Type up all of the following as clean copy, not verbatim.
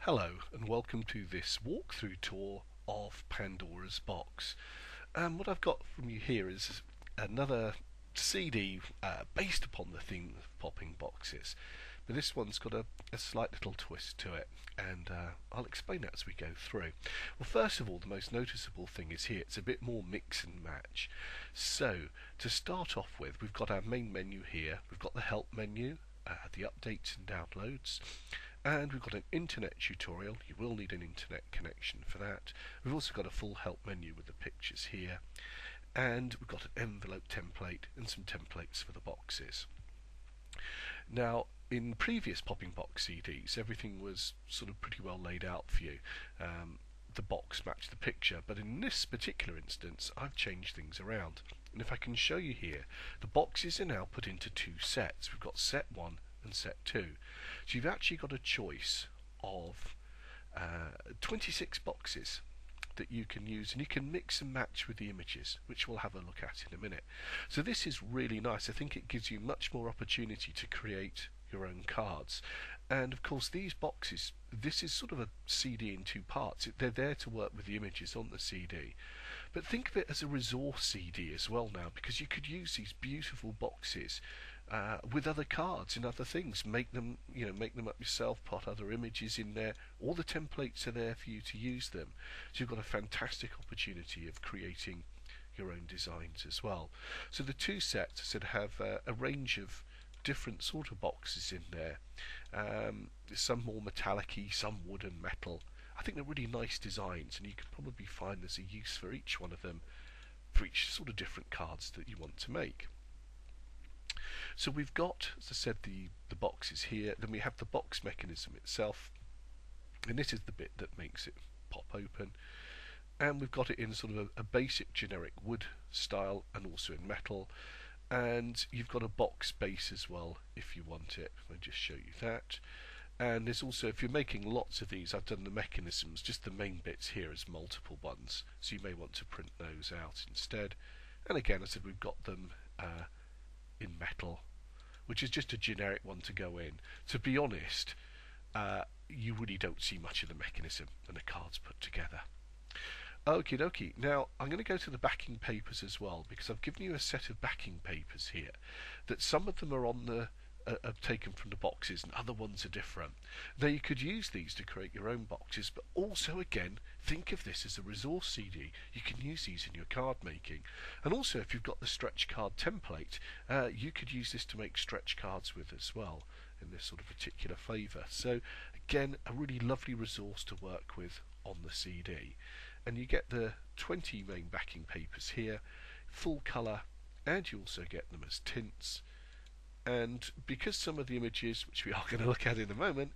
Hello and welcome to this walkthrough tour of Pandora's Box. What I've got from you here is another CD based upon the theme of popping boxes, but this one's got a slight little twist to it, and I'll explain that as we go through. Well, first of all, the most noticeable thing is here, it's a bit more mix and match. So, to start off with, we've got our main menu here, we've got the help menu, the updates and downloads, and we've got an internet tutorial. You will need an internet connection for that. We've also got a full help menu with the pictures here, and we've got an envelope template and some templates for the boxes. Now, in previous popping box CDs, everything was sort of pretty well laid out for you. The box matched the picture, but in this particular instance I've changed things around, and if I can show you here, the boxes are now put into two sets. We've got set 1 and set 2. So you've actually got a choice of 26 boxes that you can use, and you can mix and match with the images, which we'll have a look at in a minute. So this is really nice. I think it gives you much more opportunity to create your own cards. And of course these boxes, this is sort of a CD in two parts. They're there to work with the images on the CD, but think of it as a resource CD as well now, because you could use these beautiful boxes with other cards and other things. Make them up yourself, put other images in there. All the templates are there for you to use them. So you've got a fantastic opportunity of creating your own designs as well. So the two sets, I said, have a range of different sort of boxes in there. Some more metallic-y, some wood and metal. I think they're really nice designs, and you can probably find there's a use for each one of them, for each sort of different cards that you want to make. So we've got, as I said, the boxes here. Then we have the box mechanism itself, and this is the bit that makes it pop open. And we've got it in sort of a basic generic wood style, and also in metal. And you've got a box base as well if you want it. I'll just show you that. And there's also, if you're making lots of these, I've done the mechanisms, just the main bits here as multiple ones, so you may want to print those out instead. And again, I said we've got them in metal, which is just a generic one to go in. To be honest, you really don't see much of the mechanism and the cards put together. Okie dokie. Now I'm going to go to the backing papers as well, because I've given you a set of backing papers here that some of them are on the taken from the boxes and other ones are different. Now you could use these to create your own boxes, but also again think of this as a resource CD. You can use these in your card making, and also if you've got the stretch card template, you could use this to make stretch cards with as well in this sort of particular flavour. So again, a really lovely resource to work with on the CD. And you get the 20 main backing papers here, full colour, and you also get them as tints. And because some of the images, which we are going to look at in a moment,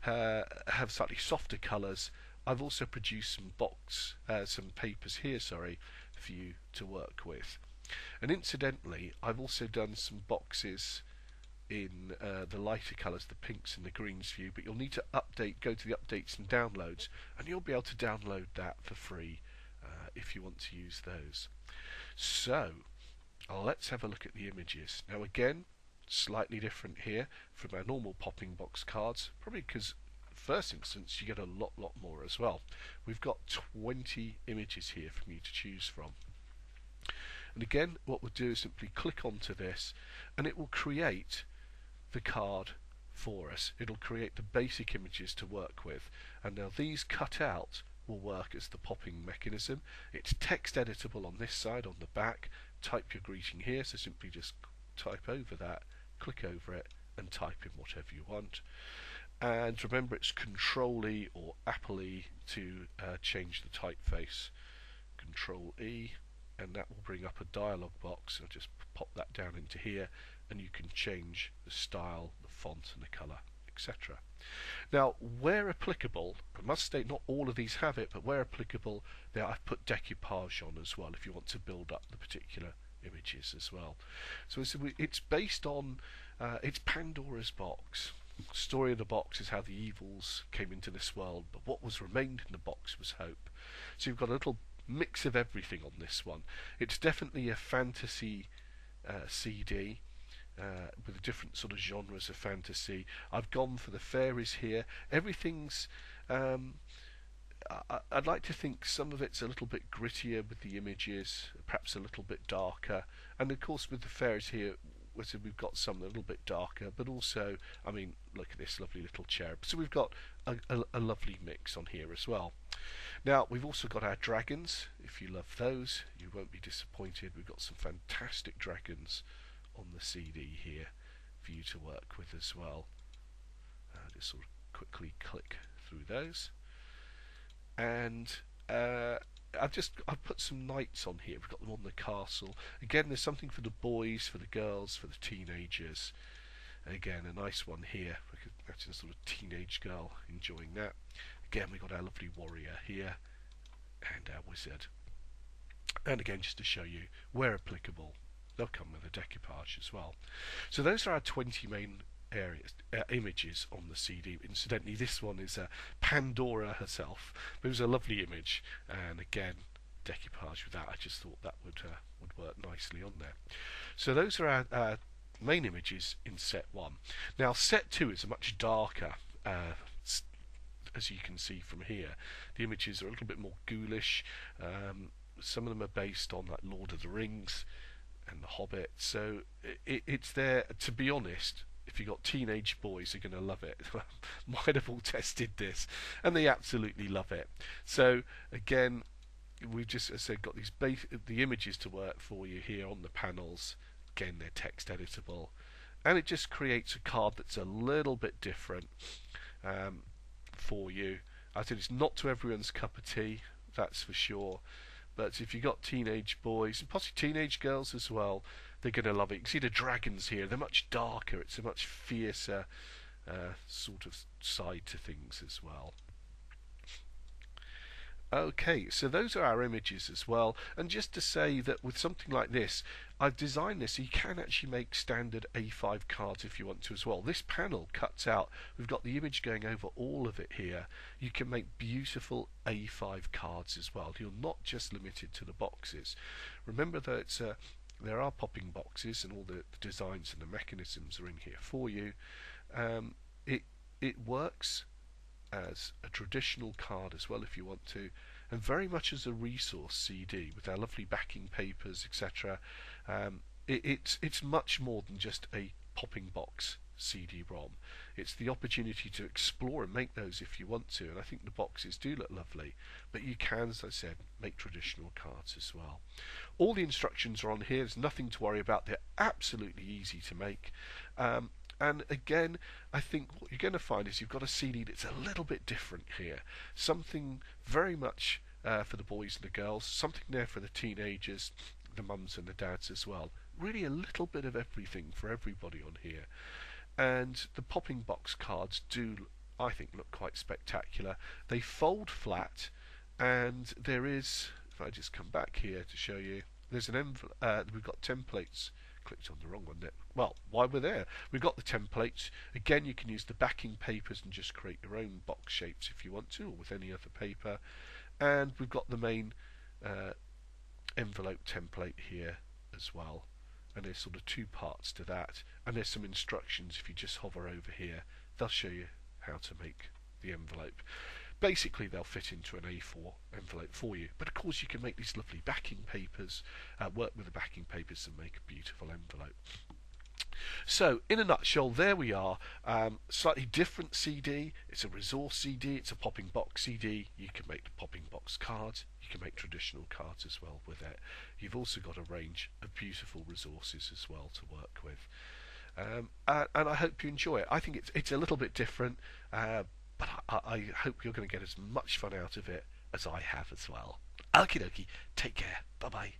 have slightly softer colours, I've also produced some papers here, for you to work with. And incidentally, I've also done some boxes in the lighter colours, the pinks and the greens for you, but you'll need to go to the updates and downloads, and you'll be able to download that for free if you want to use those. So let's have a look at the images. Now again, slightly different here from our normal popping box cards, probably because first instance you get a lot more as well. We've got 20 images here for you to choose from. And again, what we'll do is simply click onto this, and it will create the card for us. It'll create the basic images to work with, and now these cut out will work as the popping mechanism. It's text editable on this side, on the back. Type your greeting here, so simply just type over that, click over it, and type in whatever you want. And remember, it's Control-E or Apple-E to change the typeface. Control-E, and that will bring up a dialog box. I'll just pop that down into here, and you can change the style, the font and the colour, etc. Now where applicable, I must state not all of these have it, but where applicable there I've put decoupage on as well if you want to build up the particular images as well. So it's based on it's Pandora's Box. The story of the box is how the evils came into this world, but what was remained in the box was hope. So you've got a little mix of everything on this one. It's definitely a fantasy CD with different sort of genres of fantasy. I've gone for the fairies here. Everything's Um, I'd like to think some of it's a little bit grittier with the images, perhaps a little bit darker, and of course with the fairies here, we've got some a little bit darker, but also, I mean, look at this lovely little cherub. So we've got a lovely mix on here as well. Now we've also got our dragons. If you love those, you won't be disappointed. We've got some fantastic dragons on the CD here for you to work with as well. Just sort of quickly click through those. And I've put some knights on here. We've got them on the castle. Again, there's something for the boys, for the girls, for the teenagers. Again, a nice one here. We could imagine a sort of teenage girl enjoying that. Again, we've got our lovely warrior here and our wizard. And again, just to show you where applicable, they'll come with a decoupage as well. So those are our 20 main areas, images on the CD. Incidentally, this one is Pandora herself. It was a lovely image, and again, decoupage with that. I just thought that would work nicely on there. So those are our main images in set 1. Now set 2 is a much darker, as you can see from here. The images are a little bit more ghoulish. Some of them are based on like Lord of the Rings and The Hobbit, so it's there. To be honest, if you've got teenage boys, you're going to love it. Mine have all tested this, and they absolutely love it. So again, we've just, as I said, got the images to work for you here on the panels. Again, they're text editable, and it just creates a card that's a little bit different for you. I said it's not to everyone's cup of tea, that's for sure. But if you've got teenage boys, and possibly teenage girls as well, they're going to love it. You can see the dragons here, they're much darker, it's a much fiercer sort of side to things as well. Okay, so those are our images as well, and just to say that with something like this, I've designed this so you can actually make standard A5 cards if you want to as well. This panel cuts out, we've got the image going over all of it here. You can make beautiful A5 cards as well. You're not just limited to the boxes. Remember that there are popping boxes, and all the designs and the mechanisms are in here for you. It works as a traditional card as well if you want to, and very much as a resource CD with our lovely backing papers, etc. It's much more than just a popping box CD-ROM. It's the opportunity to explore and make those if you want to, and I think the boxes do look lovely, but you can, as I said, make traditional cards as well. All the instructions are on here. There's nothing to worry about. They're absolutely easy to make. And again, I think what you're going to find is you've got a CD that's a little bit different here. Something very much for the boys and the girls, something there for the teenagers, the mums and the dads as well. Really a little bit of everything for everybody on here. And the popping box cards do, I think, look quite spectacular. They fold flat, and there is, if I just come back here to show you, there's an envelope, we've got templates. Clicked on the wrong one there. Well, while we're there, we've got the templates. Again, you can use the backing papers and just create your own box shapes if you want to, or with any other paper. And we've got the main envelope template here as well. And there's sort of 2 parts to that. And there's some instructions. If you just hover over here, they'll show you how to make the envelope. Basically, they'll fit into an A4 envelope for you. But of course, you can make these lovely backing papers, work with the backing papers and make a beautiful envelope. So, in a nutshell, there we are. Slightly different CD. It's a resource CD. It's a popping box CD. You can make the popping box cards. You can make traditional cards as well with it. You've also got a range of beautiful resources as well to work with. And I hope you enjoy it. I think it's a little bit different. But I hope you're going to get as much fun out of it as I have as well. Okie dokie, take care, bye bye.